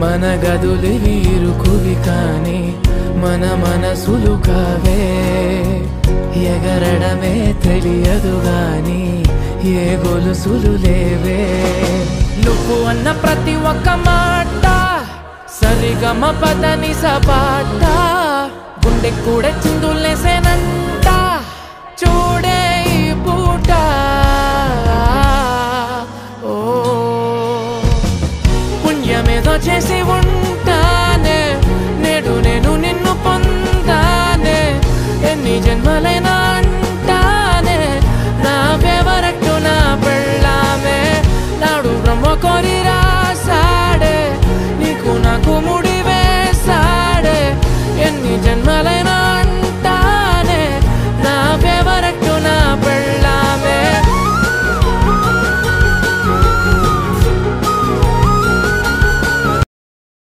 మన గదులివి ఇరుకువి కానీ మన మనసులు కావే ఎగరడమే తెలియదు గాని ఏ గొలుసులు లేవే నువ్వు అన్న ప్రతి ఒక్క మాట సరిగమ పదని సపాట గుండె కూడా చిందులేసేనంట చూడే ఈ పూట పుణ్యమేదో చేసి ఉంటా